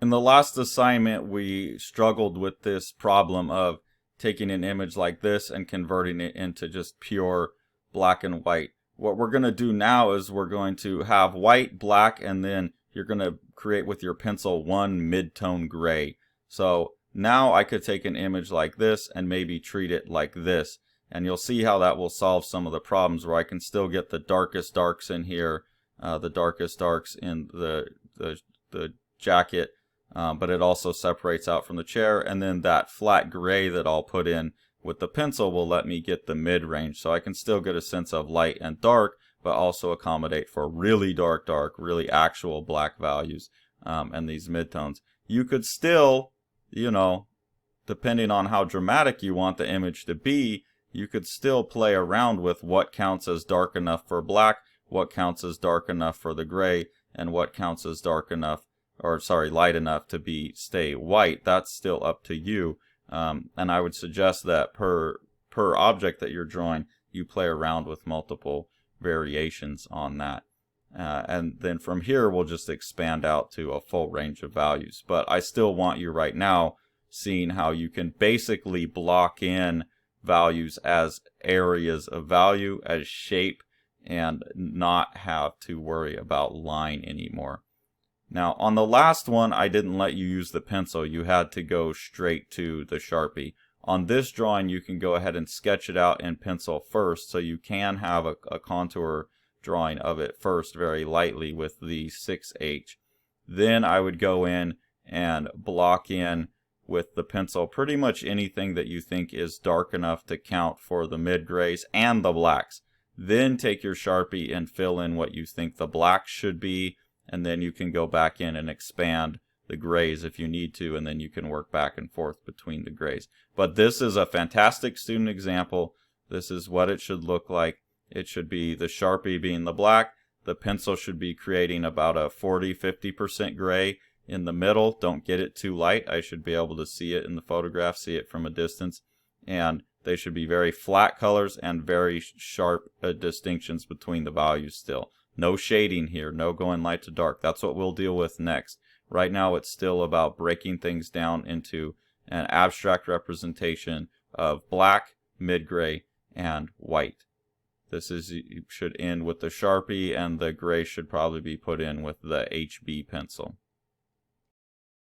In the last assignment, we struggled with this problem of taking an image like this and converting it into just pure black and white. What we're going to do now is we're going to have white, black, and then you're going to create with your pencil one mid-tone gray. So now I could take an image like this and maybe treat it like this. And you'll see how that will solve some of the problems where I can still get the darkest darks in here, the darkest darks in the jacket. But it also separates out from the chair, and then that flat gray that I'll put in with the pencil will let me get the mid-range, so I can still get a sense of light and dark, but also accommodate for really dark, really actual black values, and these midtones. You could still, you know, depending on how dramatic you want the image to be, you could still play around with what counts as dark enough for black, what counts as dark enough for the gray, and what counts as dark enough, or sorry, light enough to stay white. That's still up to you. And I would suggest that per object that you're drawing, you play around with multiple variations on that. And then from here, we'll just expand out to a full range of values. But I still want you right now seeing how you can basically block in values as areas of value, as shape, and not have to worry about line anymore. Now, on the last one, I didn't let you use the pencil. You had to go straight to the Sharpie. On this drawing, you can go ahead and sketch it out in pencil first, so you can have a contour drawing of it first very lightly with the 6H. Then I would go in and block in with the pencil pretty much anything that you think is dark enough to count for the mid-grays and the blacks. Then take your Sharpie and fill in what you think the blacks should be, and then you can go back in and expand the grays if you need to, and then you can work back and forth between the grays. But this is a fantastic student example. This is what it should look like. It should be the Sharpie being the black. The pencil should be creating about a 40-50% gray in the middle. Don't get it too light. I should be able to see it in the photograph, see it from a distance. And they should be very flat colors and very sharp distinctions between the values still. No shading here, no going light to dark. That's what we'll deal with next. Right now it's still about breaking things down into an abstract representation of black, mid-gray, and white. This should end with the Sharpie, and the gray should probably be put in with the HB pencil.